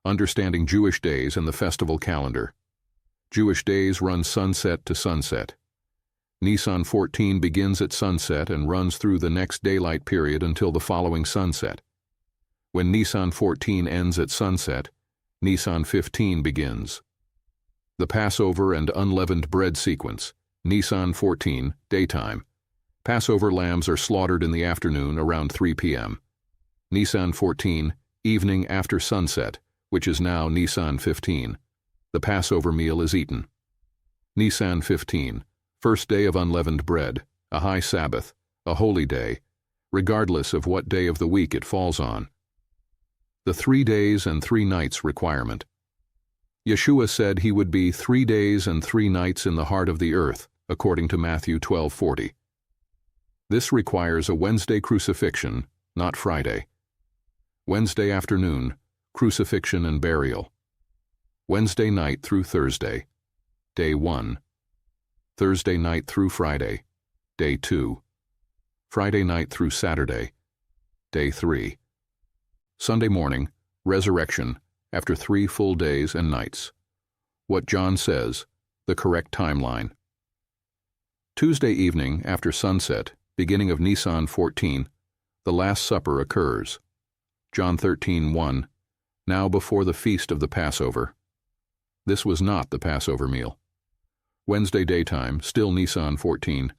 Understanding Jewish days and the festival calendar. Jewish days run sunset to sunset. Nisan 14 begins at sunset and runs through the next daylight period until the following sunset. When Nisan 14 ends at sunset, Nisan 15 begins. The Passover and unleavened bread sequence. Nisan 14, daytime. Passover lambs are slaughtered in the afternoon around 3 p.m. Nisan 14, evening after sunset, which is now Nisan 15. The Passover meal is eaten. Nisan 15, first day of unleavened bread, a high Sabbath, a holy day, regardless of what day of the week it falls on. The 3 days and 3 nights requirement. Yeshua said he would be 3 days and 3 nights in the heart of the earth, according to Matthew 12:40. This requires a Wednesday crucifixion, not Friday. Wednesday afternoon, crucifixion and burial. Wednesday night through Thursday, day 1. Thursday night through Friday, day 2. Friday night through Saturday, day 3. Sunday morning, resurrection, after 3 full days and nights. What John says, the correct timeline. Tuesday evening after sunset, beginning of Nisan 14, the Last Supper occurs. John 13:1, now before the feast of the Passover. This was not the Passover meal. Wednesday daytime, still Nisan 14.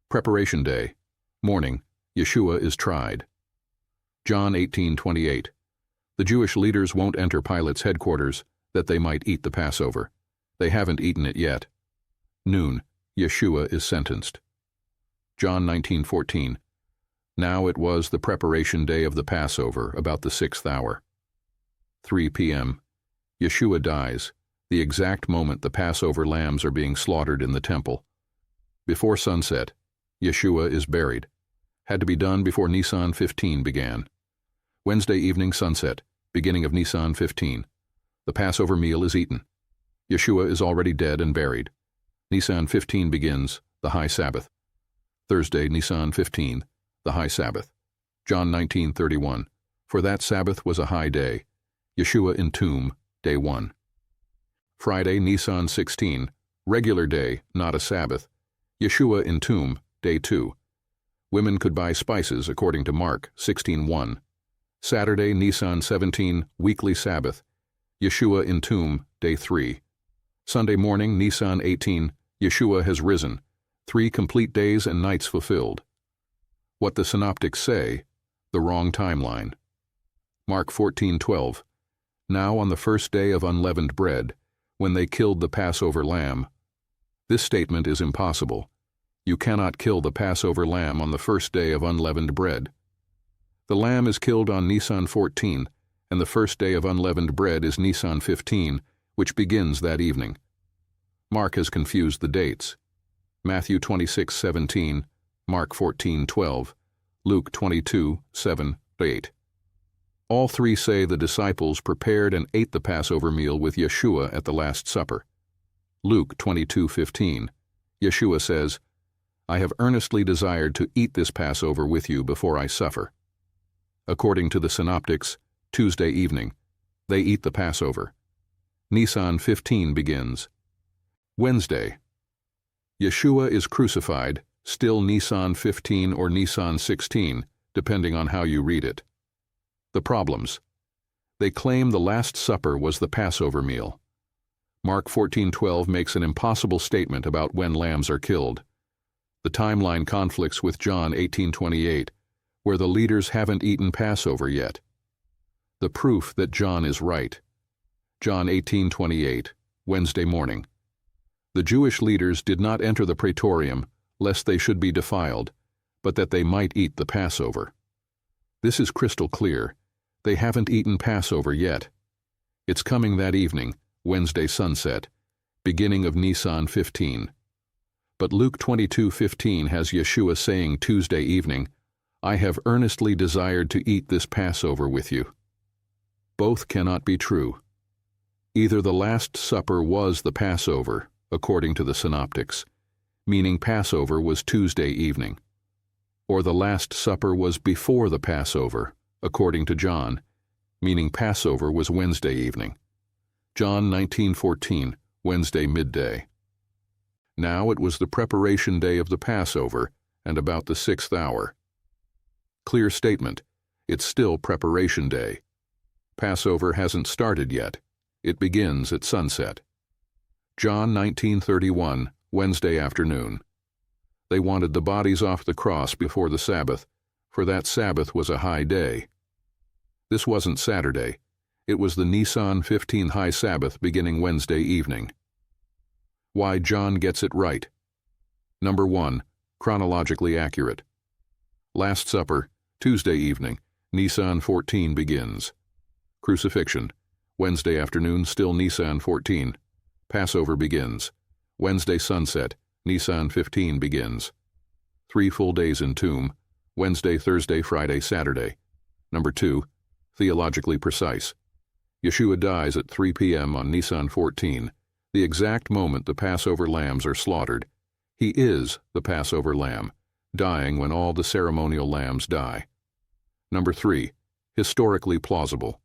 Preparation day, morning, Yeshua is tried. John 18:28. The Jewish leaders won't enter Pilate's headquarters that they might eat the Passover. They haven't eaten it yet. Noon, Yeshua is sentenced. John 19:14. Now it was the preparation day of the Passover, about the 6th hour. 3 p.m. Yeshua dies, the exact moment the Passover lambs are being slaughtered in the temple. Before sunset, Yeshua is buried. Had to be done before Nisan 15 began. Wednesday evening sunset, beginning of Nisan 15. The Passover meal is eaten. Yeshua is already dead and buried. Nisan 15 begins, the high Sabbath. Thursday, Nisan 15, the high Sabbath. John 19:31. For that Sabbath was a high day. Yeshua in tomb, day 1. Friday, Nisan 16, regular day, not a Sabbath. Yeshua in tomb, day 2. Women could buy spices according to Mark 16:1. Saturday, Nisan 17, weekly Sabbath. Yeshua in tomb, day 3. Sunday morning, Nisan 18, Yeshua has risen. 3 complete days and nights fulfilled. What the synoptics say, the wrong timeline. Mark 14:12. Now on the first day of unleavened bread, when they killed the Passover lamb. This statement is impossible. You cannot kill the Passover lamb on the first day of unleavened bread. The lamb is killed on Nisan 14, and the first day of unleavened bread is Nisan 15, which begins that evening. Mark has confused the dates. Matthew 26:17, Mark 14:12, Luke 22:7-8. All 3 say the disciples prepared and ate the Passover meal with Yeshua at the Last Supper. Luke 22:15, Yeshua says, I have earnestly desired to eat this Passover with you before I suffer. According to the synoptics, Tuesday evening, they eat the Passover. Nisan 15 begins. Wednesday. Yeshua is crucified, still Nisan 15 or Nisan 16, depending on how you read it. The problems. They claim the Last Supper was the Passover meal. Mark 14:12 makes an impossible statement about when lambs are killed. The timeline conflicts with John 18:28, where the leaders haven't eaten Passover yet. The proof that John is right. John 18:28, Wednesday morning. The Jewish leaders did not enter the praetorium, lest they should be defiled, but that they might eat the Passover. This is crystal clear. They haven't eaten Passover yet. It's coming that evening, Wednesday sunset, beginning of Nisan 15. But Luke 22:15 has Yeshua saying Tuesday evening, I have earnestly desired to eat this Passover with you. Both cannot be true. Either the Last Supper was the Passover, according to the synoptics, meaning Passover was Tuesday evening, or the Last Supper was before the Passover, according to John, meaning Passover was Wednesday evening. John 19:14, Wednesday midday. Now it was the preparation day of the Passover, and about the 6th hour. Clear statement, it's still preparation day. Passover hasn't started yet. It begins at sunset. John 19:31, Wednesday afternoon. They wanted the bodies off the cross before the Sabbath, for that Sabbath was a high day. This wasn't Saturday. It was the Nisan 15 high Sabbath beginning Wednesday evening. Why John gets it right. Number 1, chronologically accurate. Last Supper, Tuesday evening, Nisan 14 begins. Crucifixion, Wednesday afternoon, still Nisan 14. Passover begins. Wednesday sunset, Nisan 15 begins. 3 full days in tomb, Wednesday, Thursday, Friday, Saturday. Number 2, theologically precise. Yeshua dies at 3 p.m. on Nisan 14, the exact moment the Passover lambs are slaughtered. He is the Passover lamb, dying when all the ceremonial lambs die. Number 3, historically plausible.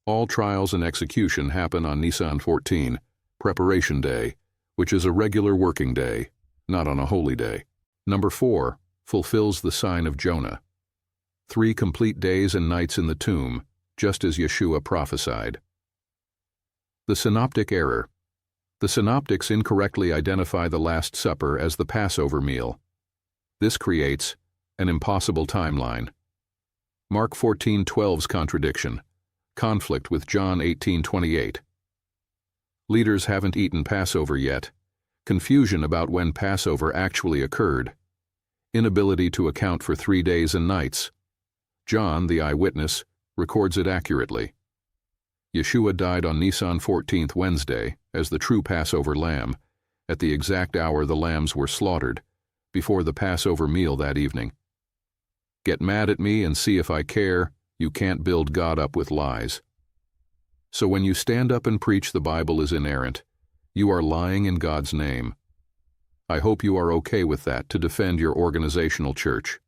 All trials and execution happen on Nisan 14, preparation day, which is a regular working day, not on a holy day. Number 4, fulfills the sign of Jonah. 3 complete days and nights in the tomb, just as Yeshua prophesied. The synoptic error. The synoptics incorrectly identify the Last Supper as the Passover meal. This creates an impossible timeline. Mark 14:12's contradiction, conflict with John 18:28. Leaders haven't eaten Passover yet, confusion about when Passover actually occurred, inability to account for 3 days and nights. John, the eyewitness, records it accurately. Yeshua died on Nisan 14th Wednesday as the true Passover lamb, at the exact hour the lambs were slaughtered, before the Passover meal that evening. Get mad at me and see if I care, you can't build God up with lies. So when you stand up and preach the Bible is inerrant, you are lying in God's name. I hope you are okay with that to defend your organizational church.